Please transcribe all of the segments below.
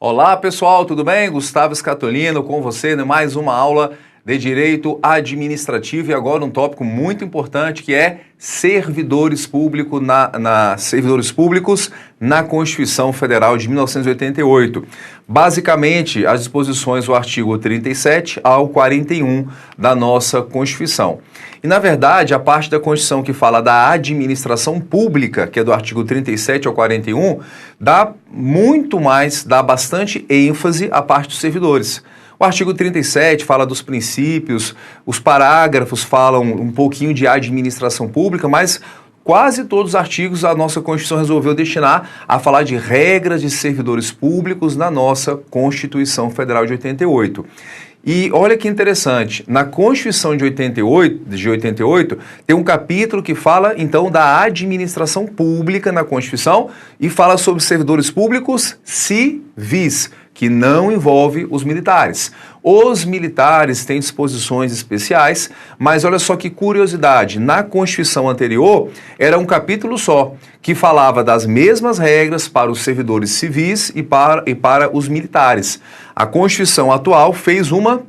Olá pessoal, tudo bem? Gustavo Scatolino com você, mais uma aula de Direito Administrativo e agora um tópico muito importante que é servidores públicos na Constituição Federal de 1988. Basicamente, as disposições do artigo 37 ao 41 da nossa Constituição. E, na verdade, a parte da Constituição que fala da administração pública, que é do artigo 37 ao 41, dá bastante ênfase à parte dos servidores. O artigo 37 fala dos princípios, os parágrafos falam um pouquinho de administração pública, mas quase todos os artigos a nossa Constituição resolveu destinar a falar de regras de servidores públicos na nossa Constituição Federal de 88. E olha que interessante, na Constituição de 88 tem um capítulo que fala então da administração pública na Constituição e fala sobre servidores públicos civis, que não envolve os militares. Os militares têm disposições especiais, mas olha só que curiosidade, na Constituição anterior era um capítulo só, que falava das mesmas regras para os servidores civis e para os militares. A Constituição atual fez uma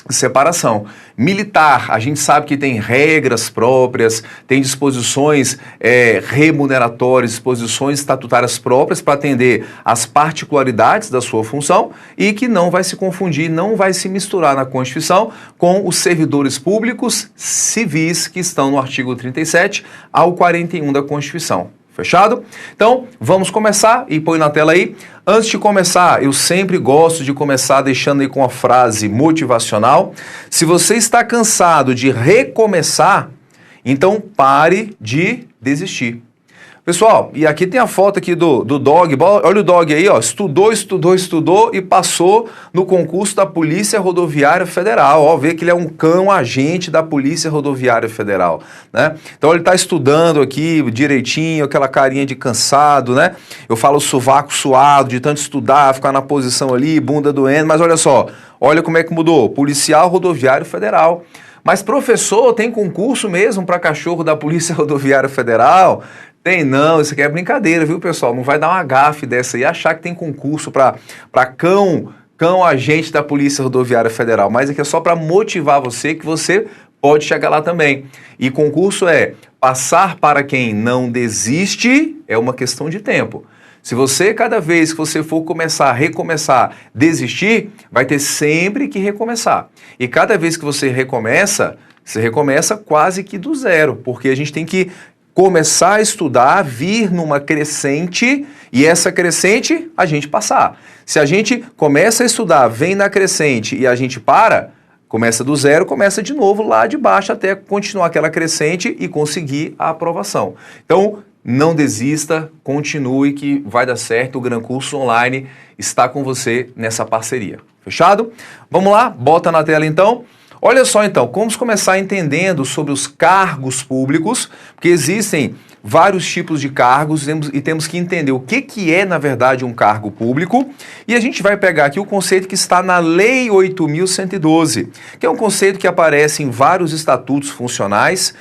separação. Militar, a gente sabe que tem regras próprias, tem disposições remuneratórias, disposições estatutárias próprias para atender às particularidades da sua função e que não vai se confundir, não vai se misturar na Constituição com os servidores públicos civis que estão no artigo 37 ao 41 da Constituição. Fechado? Então, vamos começar e põe na tela aí. Antes de começar, eu sempre gosto de começar deixando aí com a frase motivacional. Se você está cansado de recomeçar, então pare de desistir. Pessoal, e aqui tem a foto aqui do Dog, olha o Dog aí, ó, estudou e passou no concurso da Polícia Rodoviária Federal, ó, vê que ele é um cão agente da Polícia Rodoviária Federal, né? Então ele está estudando aqui direitinho, aquela carinha de cansado, né? Eu falo sovaco suado, de tanto estudar, ficar na posição ali, bunda doendo, mas olha só, olha como é que mudou, Policial Rodoviário Federal. Mas professor, tem concurso mesmo para cachorro da Polícia Rodoviária Federal? Tem não, isso aqui é brincadeira, viu pessoal? Não vai dar uma gafe dessa aí, achar que tem concurso para cão agente da Polícia Rodoviária Federal, mas aqui é só para motivar você que você pode chegar lá também. E concurso é passar para quem não desiste, é uma questão de tempo. Se você, cada vez que você for recomeçar, desistir, vai ter sempre que recomeçar. E cada vez que você recomeça quase que do zero, porque a gente tem que começar a estudar, vir numa crescente e essa crescente a gente passar. Se a gente começa a estudar, vem na crescente e a gente começa do zero, começa de novo lá de baixo até continuar aquela crescente e conseguir a aprovação. Então, não desista, continue que vai dar certo, o Gran Curso Online está com você nessa parceria. Fechado? Vamos lá, bota na tela então. Olha só então, vamos começar entendendo sobre os cargos públicos, porque existem vários tipos de cargos e temos que entender o que é, na verdade, um cargo público. E a gente vai pegar aqui o conceito que está na Lei 8.112, que é um conceito que aparece em vários estatutos funcionais.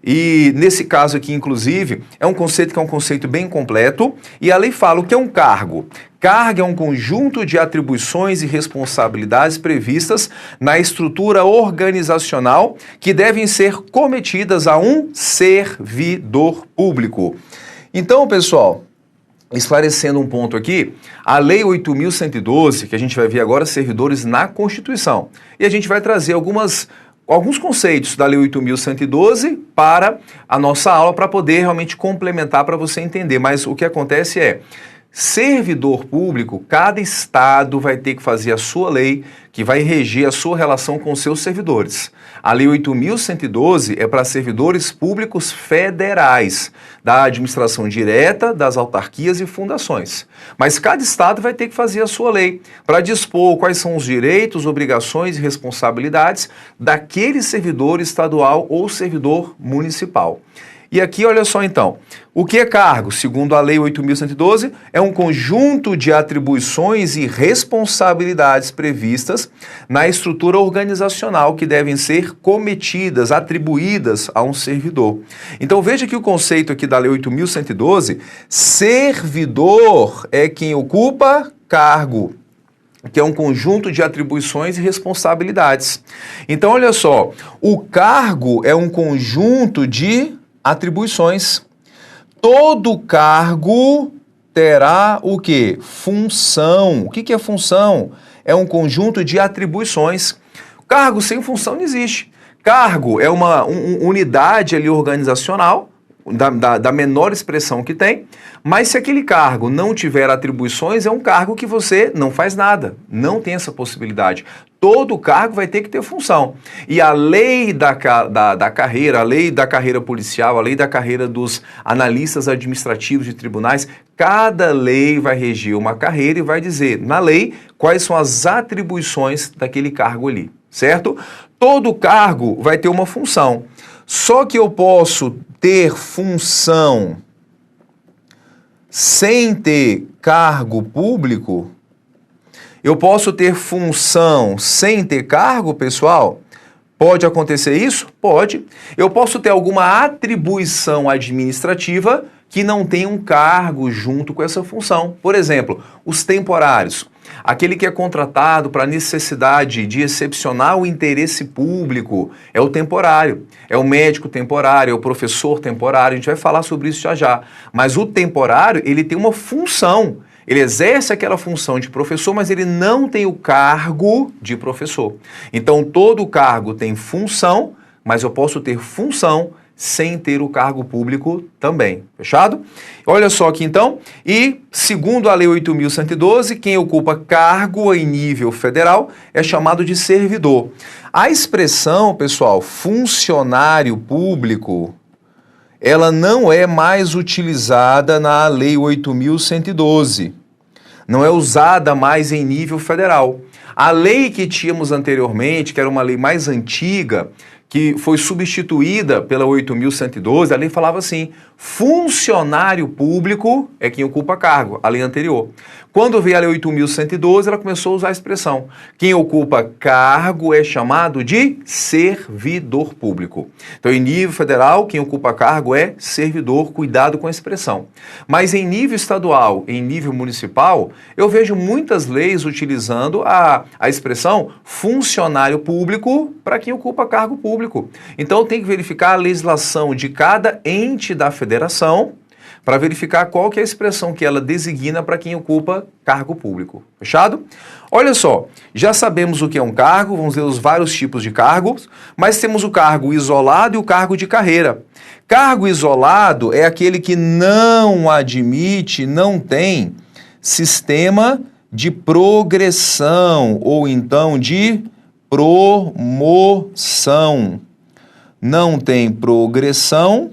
E nesse caso aqui, inclusive, é um conceito bem completo. E a lei fala o que é um cargo. Cargo é um conjunto de atribuições e responsabilidades previstas na estrutura organizacional que devem ser cometidas a um servidor público. Então, pessoal, esclarecendo um ponto aqui, a Lei 8.112, que a gente vai ver agora, servidores na Constituição. E a gente vai trazer alguns conceitos da Lei 8.112 para a nossa aula, para poder realmente complementar para você entender. Mas o que acontece é, servidor público, cada estado vai ter que fazer a sua lei, que vai reger a sua relação com seus servidores. A Lei 8.112 é para servidores públicos federais, da administração direta, das autarquias e fundações. Mas cada estado vai ter que fazer a sua lei, para dispor quais são os direitos, obrigações e responsabilidades daquele servidor estadual ou servidor municipal. E aqui, olha só então, o que é cargo? Segundo a Lei 8.112, é um conjunto de atribuições e responsabilidades previstas na estrutura organizacional que devem ser cometidas, atribuídas a um servidor. Então veja que o conceito aqui da Lei 8.112, servidor é quem ocupa cargo. que é um conjunto de atribuições e responsabilidades. Então, olha só, o cargo é um conjunto de atribuições. Todo cargo terá o quê? Função. O que é função? É um conjunto de atribuições. Cargo sem função não existe. Cargo é uma unidade ali organizacional, da menor expressão que tem, mas se aquele cargo não tiver atribuições, é um cargo que você não faz nada, não tem essa possibilidade. Todo cargo vai ter que ter função. E a lei da carreira, a lei da carreira policial, a lei da carreira dos analistas administrativos de tribunais, cada lei vai regir uma carreira e vai dizer, na lei, quais são as atribuições daquele cargo ali, certo? Todo cargo vai ter uma função. Só que eu posso ter função sem ter cargo público? Eu posso ter função sem ter cargo, pessoal? Pode acontecer isso? Pode. Eu posso ter alguma atribuição administrativa que não tem um cargo junto com essa função. Por exemplo, os temporários. Aquele que é contratado para necessidade de excepcional interesse público é o temporário. É o médico temporário, é o professor temporário. A gente vai falar sobre isso já já. Mas o temporário, ele tem uma função. Ele exerce aquela função de professor, mas ele não tem o cargo de professor. Então, todo cargo tem função, mas eu posso ter função sem ter o cargo público também. Fechado? Olha só aqui então. E, segundo a Lei 8.112, quem ocupa cargo em nível federal é chamado de servidor. A expressão, pessoal, funcionário público, ela não é mais utilizada na Lei 8.112. Não é usada mais em nível federal. A lei que tínhamos anteriormente, que era uma lei mais antiga, que foi substituída pela 8.112, a lei falava assim, funcionário público é quem ocupa cargo, a lei anterior. Quando veio a lei 8.112, ela começou a usar a expressão, quem ocupa cargo é chamado de servidor público. Então, em nível federal, quem ocupa cargo é servidor, cuidado com a expressão. Mas em nível estadual, em nível municipal, eu vejo muitas leis utilizando a expressão funcionário público para quem ocupa cargo público. Então, tem que verificar a legislação de cada ente da federação para verificar qual que é a expressão que ela designa para quem ocupa cargo público. Fechado? Olha só, já sabemos o que é um cargo, vamos ver os vários tipos de cargos, mas temos o cargo isolado e o cargo de carreira. Cargo isolado é aquele que não admite, não tem sistema de progressão ou então de promoção. Não tem progressão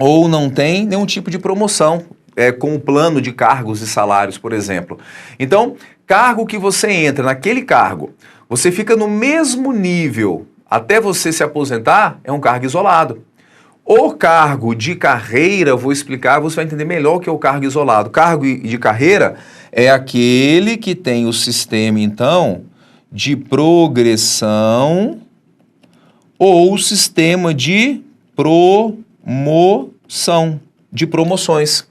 ou não tem nenhum tipo de promoção, com o plano de cargos e salários, por exemplo. Então, cargo que você entra naquele cargo, você fica no mesmo nível até você se aposentar, é um cargo isolado. O cargo de carreira, vou explicar, você vai entender melhor o que é o cargo isolado. Cargo de carreira é aquele que tem o sistema, então, de progressão ou o sistema de promoção, de promoções.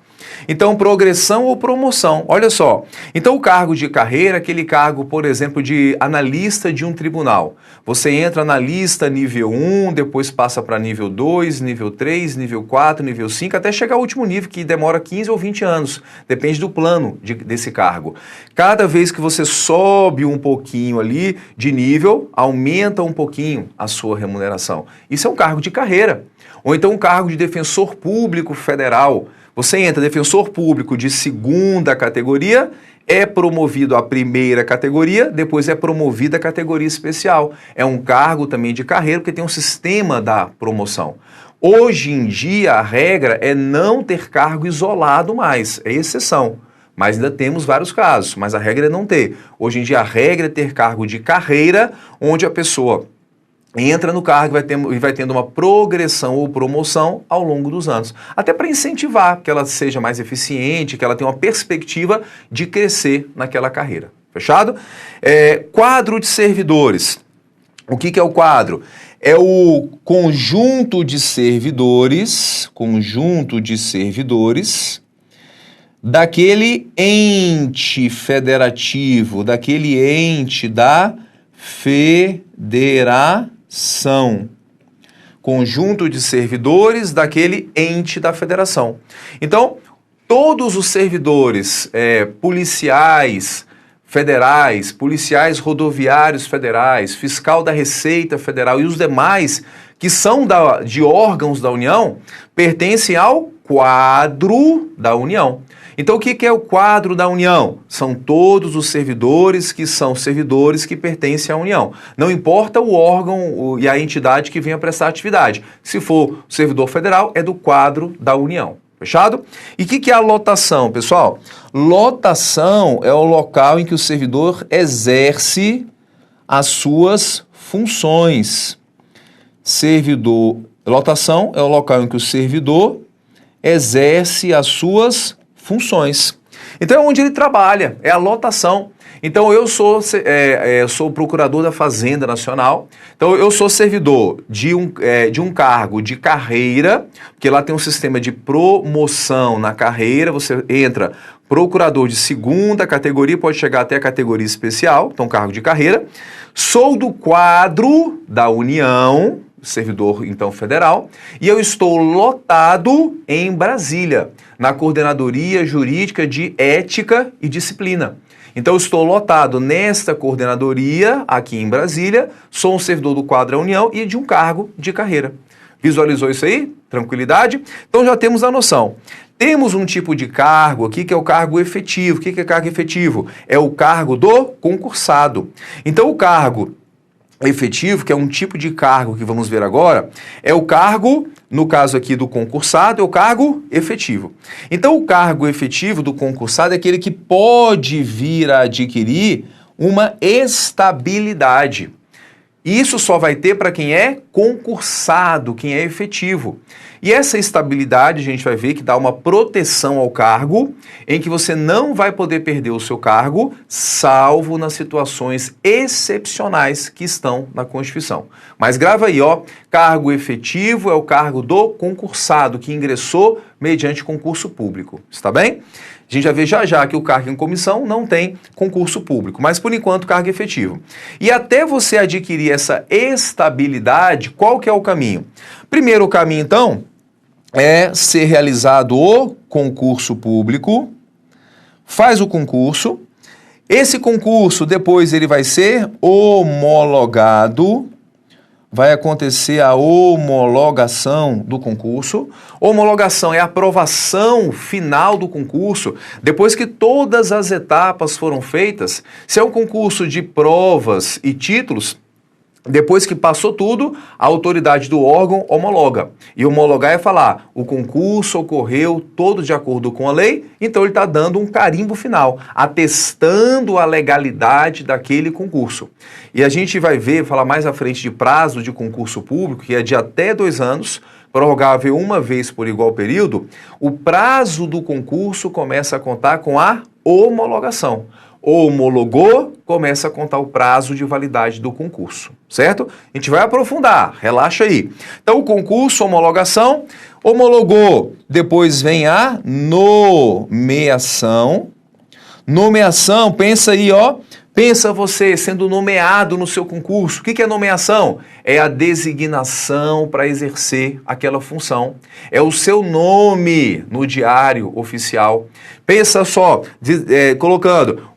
Então, progressão ou promoção, olha só. Então, o cargo de carreira, aquele cargo, por exemplo, de analista de um tribunal. Você entra na lista nível 1, depois passa para nível 2, nível 3, nível 4, nível 5, até chegar ao último nível, que demora 15 ou 20 anos. Depende do plano desse cargo. Cada vez que você sobe um pouquinho ali de nível, aumenta um pouquinho a sua remuneração. Isso é um cargo de carreira. Ou então um cargo de defensor público federal. Você entra defensor público de segunda categoria, é promovido à primeira categoria, depois é promovido à categoria especial. É um cargo também de carreira, porque tem um sistema da promoção. Hoje em dia, a regra é não ter cargo isolado mais, é exceção. Mas ainda temos vários casos, mas a regra é não ter. Hoje em dia, a regra é ter cargo de carreira, onde a pessoa entra no cargo e vai tendo uma progressão ou promoção ao longo dos anos. Até para incentivar que ela seja mais eficiente, que ela tenha uma perspectiva de crescer naquela carreira. Fechado? Quadro de servidores. O que é o quadro? É o conjunto de servidores daquele ente federativo, daquele ente da federação. Conjunto de servidores daquele ente da federação. Então, todos os servidores policiais federais, policiais rodoviários federais, fiscal da Receita Federal e os demais que são de órgãos da União, pertencem ao quadro da União. Então, o que é o quadro da União? São todos os servidores que são servidores que pertencem à União. Não importa o órgão e a entidade que venha prestar atividade. Se for servidor federal, é do quadro da União. Fechado? E o que é a lotação, pessoal? Lotação é o local em que o servidor exerce as suas funções. Lotação é o local em que o servidor exerce as suas funções. Então, é onde ele trabalha, é a lotação. Então, eu sou procurador da Fazenda Nacional, então eu sou servidor de um cargo de carreira, porque lá tem um sistema de promoção na carreira, você entra procurador de segunda categoria, pode chegar até a categoria especial, então cargo de carreira. Sou do quadro da União, servidor, então, federal, e eu estou lotado em Brasília, na Coordenadoria Jurídica de Ética e Disciplina. Então, eu estou lotado nesta coordenadoria, aqui em Brasília, sou um servidor do quadro da União e de um cargo de carreira. Visualizou isso aí? Tranquilidade? Então, já temos a noção. Temos um tipo de cargo aqui que é o cargo efetivo. O que é cargo efetivo? É o cargo do concursado. Então, o cargo efetivo, que é um tipo de cargo que vamos ver agora, é o cargo, no caso aqui do concursado, é o cargo efetivo. Então, o cargo efetivo do concursado é aquele que pode vir a adquirir uma estabilidade. Isso só vai ter para quem é concursado, quem é efetivo. E essa estabilidade, a gente vai ver que dá uma proteção ao cargo, em que você não vai poder perder o seu cargo, salvo nas situações excepcionais que estão na Constituição. Mas grava aí, ó, cargo efetivo é o cargo do concursado, que ingressou mediante concurso público. Está bem? A gente vai ver já que o cargo em comissão não tem concurso público, mas por enquanto cargo efetivo. E até você adquirir essa estabilidade, qual que é o caminho? Primeiro o caminho, então, é ser realizado o concurso público, faz o concurso, esse concurso depois ele vai ser homologado, vai acontecer a homologação do concurso. Homologação é a aprovação final do concurso, depois que todas as etapas foram feitas. Se é um concurso de provas e títulos, depois que passou tudo, a autoridade do órgão homologa. E homologar é falar, o concurso ocorreu todo de acordo com a lei, então ele está dando um carimbo final, atestando a legalidade daquele concurso. E a gente vai ver, falar mais à frente de prazo de concurso público, que é de até 2 anos, prorrogável uma vez por igual período, o prazo do concurso começa a contar com a homologação. Homologou, começa a contar o prazo de validade do concurso, certo? A gente vai aprofundar, relaxa aí. Então, o concurso, homologação, homologou, depois vem a nomeação. Nomeação, pensa aí, ó. Pensa você sendo nomeado no seu concurso. O que é nomeação? É a designação para exercer aquela função. É o seu nome no diário oficial. Pensa só, colocando...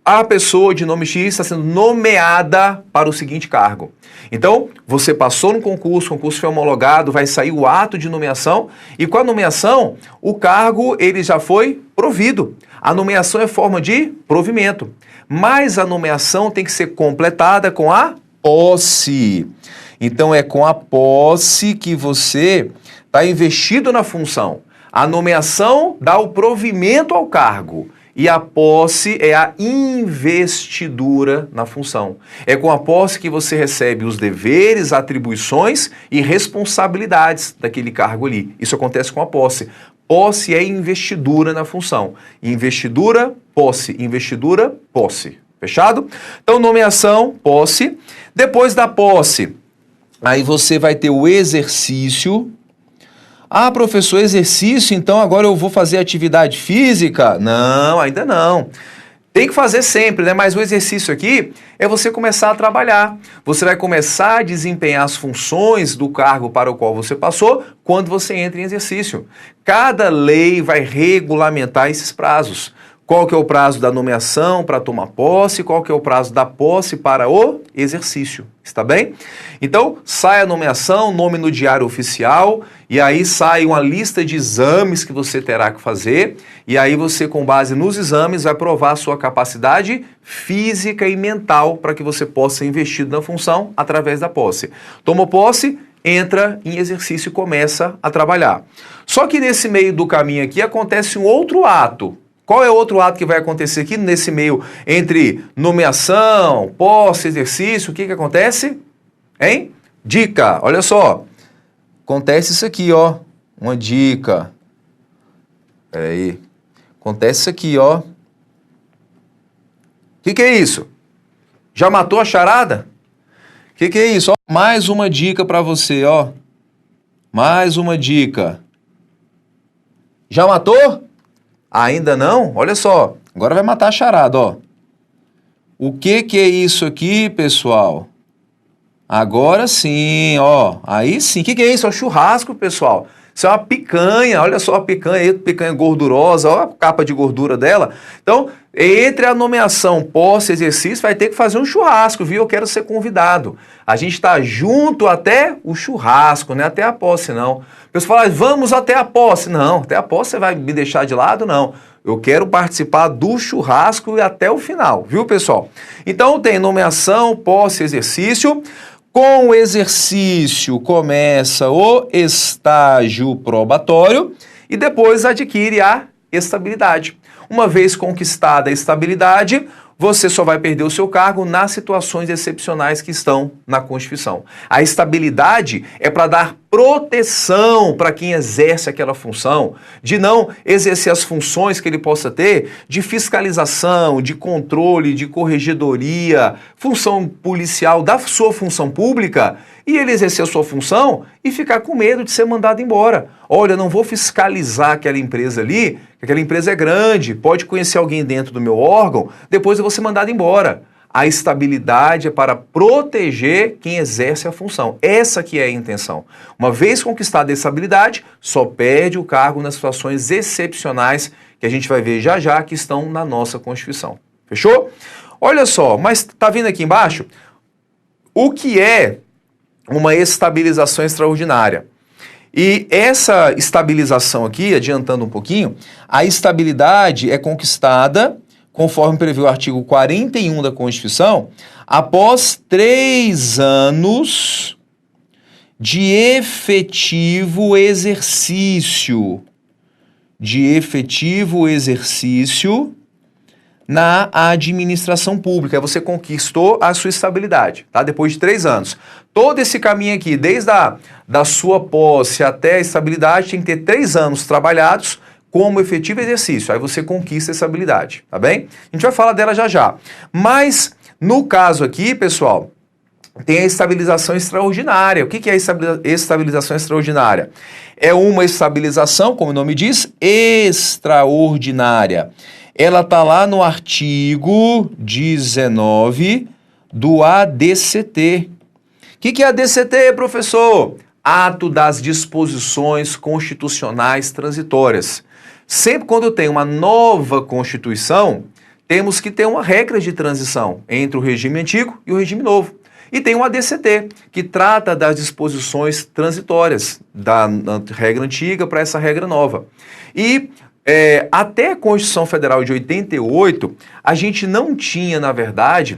a pessoa de nome X está sendo nomeada para o seguinte cargo. Então, você passou no concurso, o concurso foi homologado, vai sair o ato de nomeação, e com a nomeação, o cargo ele já foi provido. A nomeação é forma de provimento, mas a nomeação tem que ser completada com a posse. Então, é com a posse que você está investido na função. A nomeação dá o provimento ao cargo. E a posse é a investidura na função. É com a posse que você recebe os deveres, atribuições e responsabilidades daquele cargo ali. Isso acontece com a posse. Posse é investidura na função. Investidura, posse. Investidura, posse. Fechado? Então, nomeação, posse. Depois da posse, aí você vai ter o exercício. Ah, professor, exercício, então agora eu vou fazer atividade física? Não, ainda não. Tem que fazer sempre, né? Mas o exercício aqui é você começar a trabalhar. Você vai começar a desempenhar as funções do cargo para o qual você passou quando você entra em exercício. Cada lei vai regulamentar esses prazos. Qual que é o prazo da nomeação para tomar posse, qual que é o prazo da posse para o exercício, está bem? Então, sai a nomeação, nome no diário oficial, e aí sai uma lista de exames que você terá que fazer, e aí você, com base nos exames, vai provar a sua capacidade física e mental para que você possa ser investido na função através da posse. Tomou posse, entra em exercício e começa a trabalhar. Só que nesse meio do caminho aqui acontece um outro ato. Qual é o outro ato que vai acontecer aqui nesse meio entre nomeação, posse, exercício? O que acontece? Hein? Dica, olha só. Acontece isso aqui, ó. Uma dica. Peraí. Acontece isso aqui, ó. O que é isso? Já matou a charada? O que é isso? Ó, mais uma dica para você, ó. Mais uma dica. Já matou? Ainda não? Olha só, agora vai matar a charada, ó. O que é isso aqui, pessoal? Agora sim, ó. Aí sim. O que é isso? É um churrasco, pessoal. Isso é uma picanha, olha só a picanha aí, picanha gordurosa, olha a capa de gordura dela. Então, entre a nomeação, posse, exercício, vai ter que fazer um churrasco, viu? Eu quero ser convidado. A gente está junto até o churrasco, não é até a posse, não. O pessoal fala, vamos até a posse. Não, até a posse você vai me deixar de lado? Não. Eu quero participar do churrasco e até o final, viu, pessoal? Então, tem nomeação, posse, exercício. Com o exercício começa o estágio probatório e depois adquire a estabilidade. Uma vez conquistada a estabilidade, você só vai perder o seu cargo nas situações excepcionais que estão na Constituição. A estabilidade é para dar proteção para quem exerce aquela função, de não exercer as funções que ele possa ter de fiscalização, de controle, de corregedoria, função policial da sua função pública, e ele exercer a sua função e ficar com medo de ser mandado embora. Olha, eu não vou fiscalizar aquela empresa ali, aquela empresa é grande, pode conhecer alguém dentro do meu órgão, depois eu vou ser mandado embora. A estabilidade é para proteger quem exerce a função. Essa que é a intenção. Uma vez conquistada a estabilidade, só perde o cargo nas situações excepcionais que a gente vai ver já já que estão na nossa Constituição. Fechou? Olha só, mas tá vendo aqui embaixo? O que é uma estabilização extraordinária? E essa estabilização aqui, adiantando um pouquinho, a estabilidade é conquistada, conforme prevê o artigo 41 da Constituição, após 3 anos de efetivo exercício. Na administração pública. Você conquistou a sua estabilidade, tá? Depois de 3 anos. Todo esse caminho aqui, desde da sua posse até a estabilidade, tem que ter 3 anos trabalhados como efetivo exercício. Aí você conquista essa estabilidade, tá bem? A gente vai falar dela já já. Mas, no caso aqui, pessoal, tem a estabilização extraordinária. O que é a estabilização extraordinária? É uma estabilização, como o nome diz, extraordinária. Ela está lá no artigo 19 do ADCT. O que é ADCT, professor? Ato das Disposições Constitucionais Transitórias. Sempre quando tem uma nova Constituição, temos que ter uma regra de transição entre o regime antigo e o regime novo. E tem o ADCT, que trata das disposições transitórias da regra antiga para essa regra nova. E até a Constituição Federal de 88, a gente não tinha, na verdade,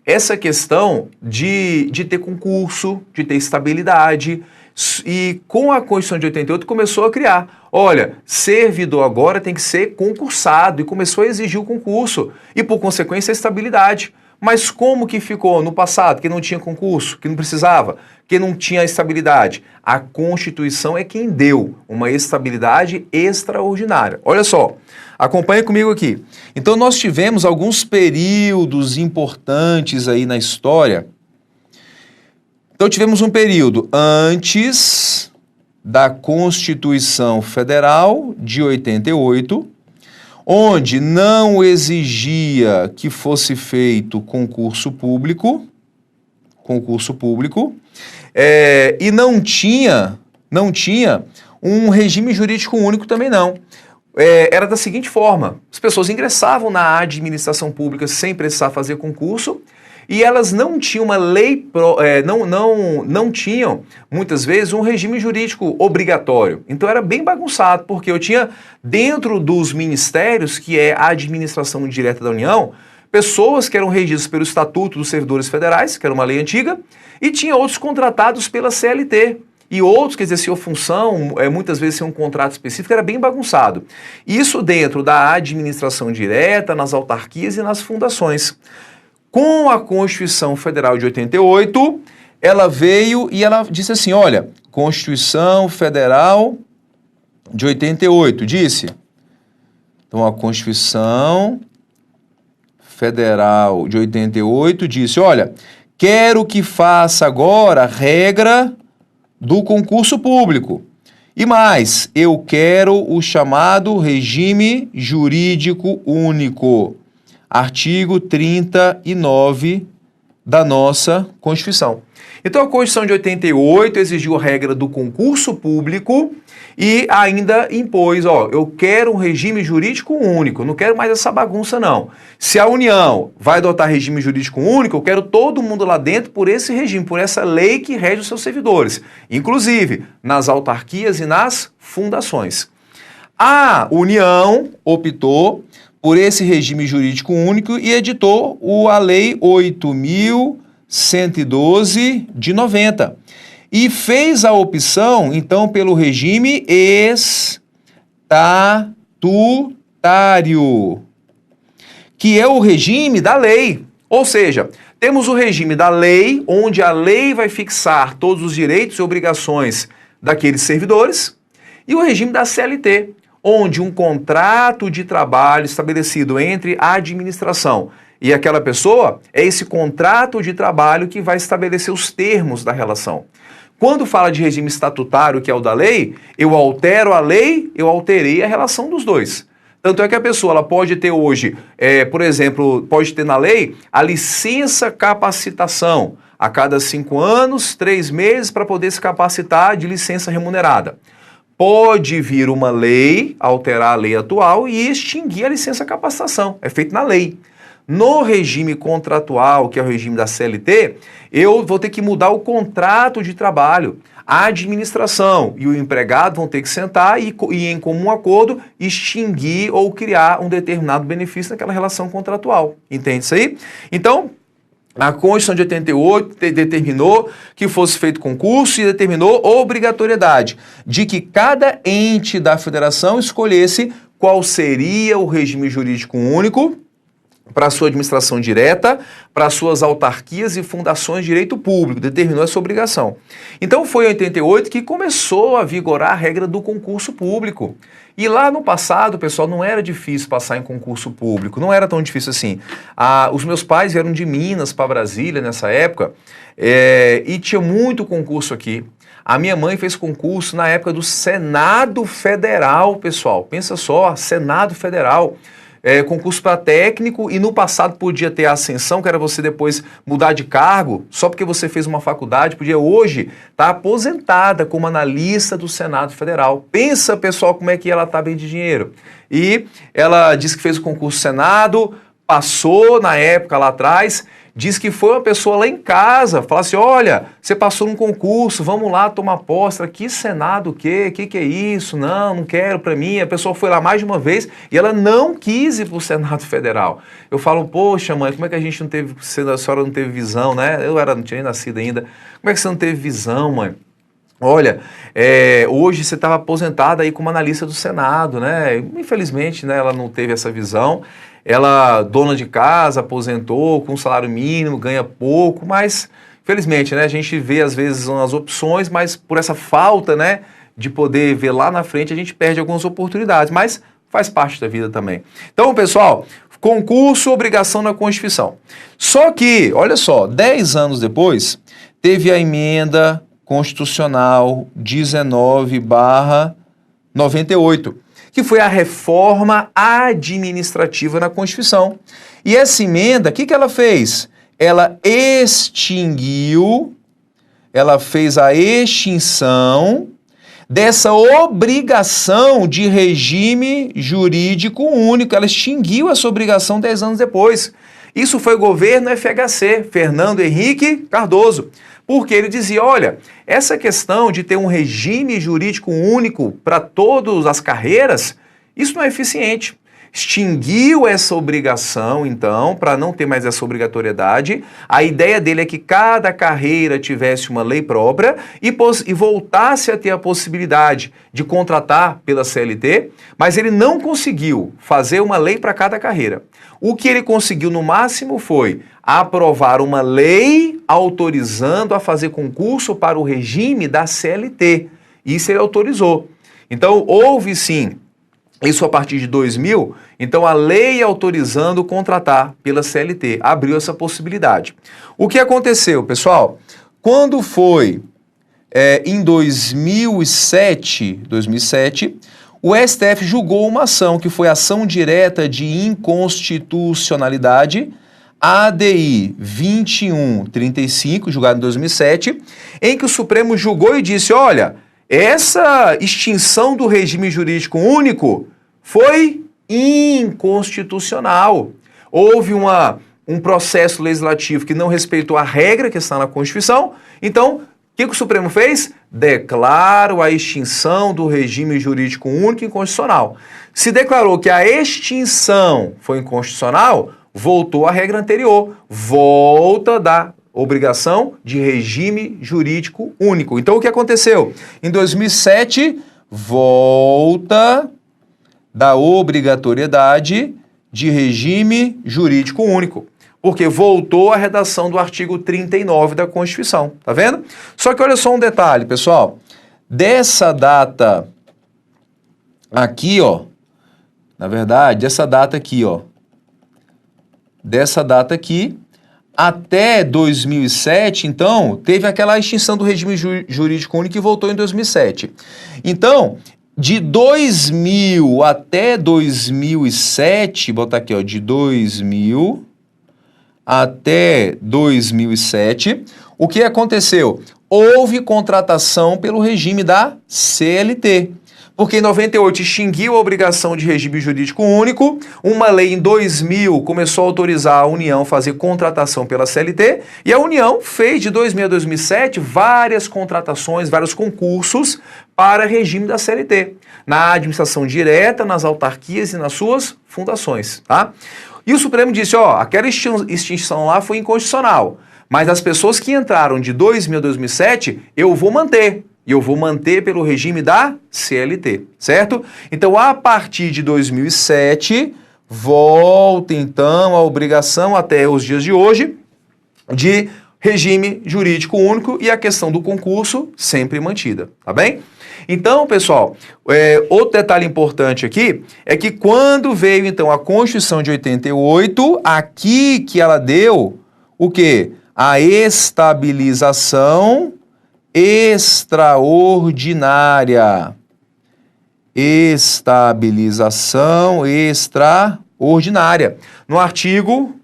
essa questão de ter concurso, de ter estabilidade. E com a Constituição de 88 começou a criar. Olha, servidor agora tem que ser concursado e começou a exigir o concurso e, por consequência, a estabilidade. Mas como que ficou no passado, que não tinha concurso, que não precisava, que não tinha estabilidade? A Constituição é quem deu uma estabilidade extraordinária. Olha só, acompanhe comigo aqui. Então nós tivemos alguns períodos importantes aí na história. Então tivemos um período antes da Constituição Federal de 88, onde não exigia que fosse feito concurso público, e não tinha um regime jurídico único também não. Era da seguinte forma: as pessoas ingressavam na administração pública sem precisar fazer concurso, e elas não tinham uma lei, não tinham, muitas vezes, um regime jurídico obrigatório. Então era bem bagunçado, porque eu tinha, dentro dos ministérios, que é a administração direta da União, pessoas que eram regidas pelo Estatuto dos Servidores Federais, que era uma lei antiga, e tinha outros contratados pela CLT. E outros que exerciam função, muitas vezes sem um contrato específico, era bem bagunçado. Isso dentro da administração direta, nas autarquias e nas fundações. Com a Constituição Federal de 88, ela veio e ela disse assim, olha, Constituição Federal de 88, disse. Então, a Constituição Federal de 88 disse, olha, quero que faça agora regra do concurso público. E mais, eu quero o chamado regime jurídico único. Artigo 39 da nossa Constituição. Então, a Constituição de 88 exigiu a regra do concurso público e ainda impôs, eu quero um regime jurídico único, não quero mais essa bagunça não. Se a União vai adotar regime jurídico único, eu quero todo mundo lá dentro por esse regime, por essa lei que rege os seus servidores, inclusive nas autarquias e nas fundações. A União optou por esse regime jurídico único e editou a Lei 8.112 de 90. E fez a opção, então, pelo regime estatutário, que é o regime da lei. Ou seja, temos o regime da lei, onde a lei vai fixar todos os direitos e obrigações daqueles servidores, e o regime da CLT, onde um contrato de trabalho estabelecido entre a administração e aquela pessoa é esse contrato de trabalho que vai estabelecer os termos da relação. Quando fala de regime estatutário, que é o da lei, eu altero a lei, eu alterei a relação dos dois. Tanto é que a pessoa ela pode ter hoje, por exemplo, pode ter na lei a licença capacitação, a cada 5 anos, 3 meses, para poder se capacitar de licença remunerada. Pode vir uma lei, alterar a lei atual e extinguir a licença capacitação. É feito na lei. No regime contratual, que é o regime da CLT, eu vou ter que mudar o contrato de trabalho. A administração e o empregado vão ter que sentar e em comum acordo, extinguir ou criar um determinado benefício naquela relação contratual. Entende isso aí? Então, a Constituição de 88 determinou que fosse feito concurso e determinou obrigatoriedade de que cada ente da federação escolhesse qual seria o regime jurídico único para a sua administração direta, para as suas autarquias e fundações de direito público, determinou essa obrigação. Então foi em 88 que começou a vigorar a regra do concurso público. E lá no passado, pessoal, não era difícil passar em concurso público, não era tão difícil assim. Os meus pais vieram de Minas para Brasília nessa época e tinha muito concurso aqui. A minha mãe fez concurso na época do Senado Federal, pessoal. Pensa só, Senado Federal. Concurso para técnico e no passado podia ter a ascensão, que era você depois mudar de cargo, só porque você fez uma faculdade, podia hoje estar aposentada como analista do Senado Federal. Pensa, pessoal, como é que ela está bem de dinheiro. E ela disse que fez o concurso Senado, passou na época lá atrás, disse que foi uma pessoa lá em casa, falou assim, olha, você passou num concurso, vamos lá tomar posse. Que Senado o quê? Que é isso? Não quero para mim. A pessoa foi lá mais de uma vez e ela não quis ir para o Senado Federal. Eu falo, poxa mãe, como é que a gente não teve, a senhora não teve visão, né? Não tinha nem nascido ainda. Como é que você não teve visão, mãe? Olha, hoje você estava aposentada aí como analista do Senado, né? Infelizmente, né, ela não teve essa visão. Ela, dona de casa, aposentou com um salário mínimo, ganha pouco, mas, felizmente, né, a gente vê às vezes as opções, mas por essa falta, né, de poder ver lá na frente, a gente perde algumas oportunidades, mas faz parte da vida também. Então, pessoal, concurso, obrigação na Constituição. Só que, olha só, 10 anos depois, teve a emenda Constitucional 19/98, que foi a reforma administrativa na Constituição. E essa emenda, o que ela fez? Ela extinguiu, ela fez a extinção dessa obrigação de regime jurídico único. Ela extinguiu essa obrigação 10 anos depois. Isso foi o governo FHC, Fernando Henrique Cardoso, porque ele dizia, olha, essa questão de ter um regime jurídico único para todas as carreiras, isso não é eficiente. Extinguiu essa obrigação, então, para não ter mais essa obrigatoriedade. A ideia dele é que cada carreira tivesse uma lei própria e voltasse a ter a possibilidade de contratar pela CLT, mas ele não conseguiu fazer uma lei para cada carreira. O que ele conseguiu no máximo foi aprovar uma lei autorizando a fazer concurso para o regime da CLT. Isso ele autorizou. Então, houve sim, isso a partir de 2000, então a lei autorizando contratar pela CLT abriu essa possibilidade. O que aconteceu, pessoal? Quando foi em 2007, o STF julgou uma ação, que foi ação direta de inconstitucionalidade, ADI 2135, julgado em 2007, em que o Supremo julgou e disse, olha, essa extinção do regime jurídico único foi inconstitucional. Houve um processo legislativo que não respeitou a regra que está na Constituição. Então, o que o Supremo fez? Declarou a extinção do regime jurídico único inconstitucional. Se declarou que a extinção foi inconstitucional, voltou à regra anterior. Volta da obrigação de regime jurídico único. Então, o que aconteceu? Em 2007, volta da obrigatoriedade de regime jurídico único, porque voltou à redação do artigo 39 da Constituição, tá vendo? Só que olha só um detalhe, pessoal, dessa data aqui, ó, na verdade, dessa data aqui, até 2007, então, teve aquela extinção do regime jurídico único que voltou em 2007. Então, de 2000 até 2007, botar aqui, ó, de 2000 até 2007, o que aconteceu? Houve contratação pelo regime da CLT. Porque em 98 extinguiu a obrigação de regime jurídico único, uma lei em 2000 começou a autorizar a União a fazer contratação pela CLT, e a União fez de 2000 a 2007 várias contratações, vários concursos para regime da CLT, na administração direta, nas autarquias e nas suas fundações, tá? E o Supremo disse, ó, aquela extinção lá foi inconstitucional, mas as pessoas que entraram de 2000 a 2007, eu vou manter. E eu vou manter pelo regime da CLT, certo? Então, a partir de 2007, volta então a obrigação até os dias de hoje de regime jurídico único e a questão do concurso sempre mantida, tá bem? Então, pessoal, outro detalhe importante aqui é que quando veio então a Constituição de 88, aqui que ela deu o quê? A estabilização extraordinária. Estabilização extraordinária. No artigo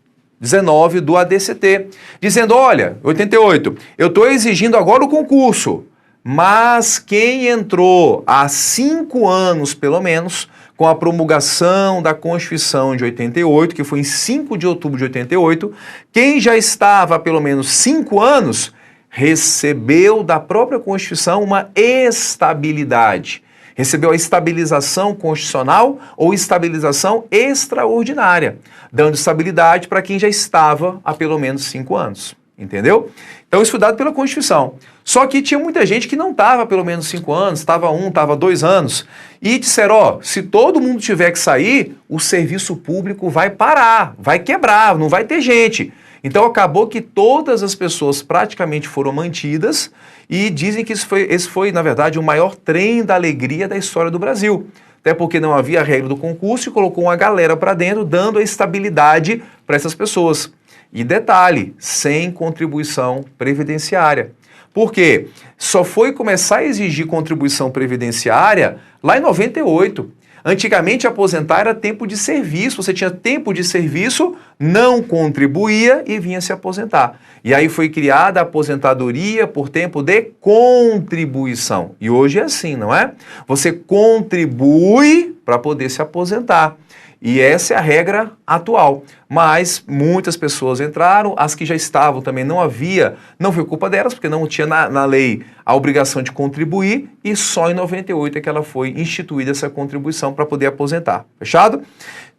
19 do ADCT, dizendo, olha, 88, eu estou exigindo agora o concurso, mas quem entrou há 5 anos, pelo menos, com a promulgação da Constituição de 88, que foi em 5 de outubro de 88, quem já estava há pelo menos 5 anos, recebeu da própria Constituição uma estabilidade. Recebeu a estabilização constitucional ou estabilização extraordinária, dando estabilidade para quem já estava há pelo menos 5 anos. Entendeu? Então, isso foi dado pela Constituição. Só que tinha muita gente que não estava há pelo menos 5 anos, estava 1, estava 2 anos, e disseram, ó, se todo mundo tiver que sair, o serviço público vai parar, vai quebrar, não vai ter gente. Então, acabou que todas as pessoas praticamente foram mantidas e dizem que esse foi, na verdade, o maior trem da alegria da história do Brasil. Até porque não havia a regra do concurso e colocou uma galera para dentro, dando a estabilidade para essas pessoas. E detalhe, sem contribuição previdenciária. Por quê? Só foi começar a exigir contribuição previdenciária lá em 98. Antigamente, aposentar era tempo de serviço. Você tinha tempo de serviço, não contribuía e vinha se aposentar. E aí foi criada a aposentadoria por tempo de contribuição. E hoje é assim, não é? Você contribui para poder se aposentar. E essa é a regra atual. Mas muitas pessoas entraram, as que já estavam também não foi culpa delas, porque não tinha na lei a obrigação de contribuir, e só em 98 é que ela foi instituída essa contribuição para poder aposentar. Fechado?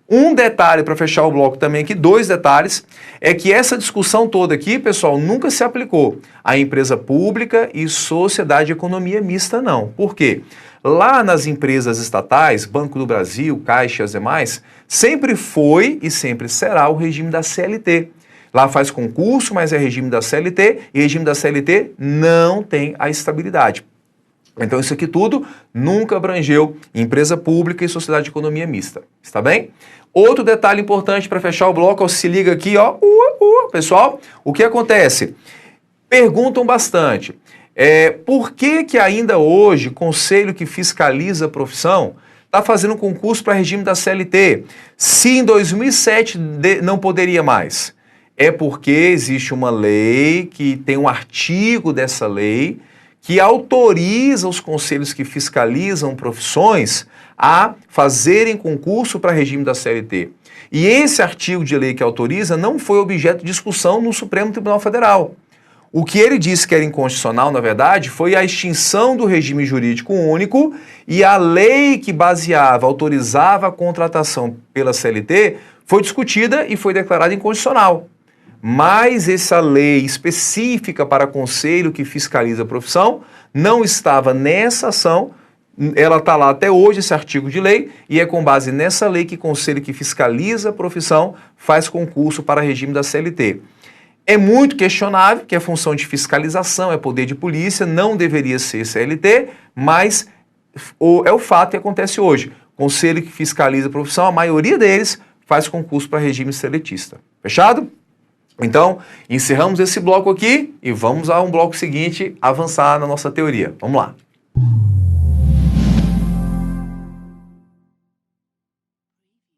Um detalhe para fechar o bloco também aqui, 2 detalhes, é que essa discussão toda aqui, pessoal, nunca se aplicou à empresa pública e sociedade de economia mista, não. Por quê? Lá nas empresas estatais, Banco do Brasil, Caixa e as demais, sempre foi e sempre será o regime da CLT. Lá faz concurso, mas é regime da CLT, e regime da CLT não tem a estabilidade. Então isso aqui tudo nunca abrangeu empresa pública e sociedade de economia mista. Está bem? Outro detalhe importante para fechar o bloco, se liga aqui, ó, pessoal, o que acontece? Perguntam bastante. Por que ainda hoje o conselho que fiscaliza a profissão está fazendo um concurso para regime da CLT? Se em 2007 não poderia mais. É porque existe uma lei, que tem um artigo dessa lei, que autoriza os conselhos que fiscalizam profissões a fazerem concurso para regime da CLT. E esse artigo de lei que autoriza não foi objeto de discussão no Supremo Tribunal Federal. O que ele disse que era inconstitucional, na verdade, foi a extinção do regime jurídico único, e a lei que autorizava a contratação pela CLT foi discutida e foi declarada inconstitucional. Mas essa lei específica para conselho que fiscaliza a profissão não estava nessa ação. Ela está lá até hoje, esse artigo de lei, e é com base nessa lei que o conselho que fiscaliza a profissão faz concurso para regime da CLT. É muito questionável, que a função de fiscalização é poder de polícia, não deveria ser CLT, mas é o fato que acontece hoje. O conselho que fiscaliza a profissão, a maioria deles faz concurso para regime seletista. Fechado? Então, encerramos esse bloco aqui e vamos a um bloco seguinte avançar na nossa teoria. Vamos lá.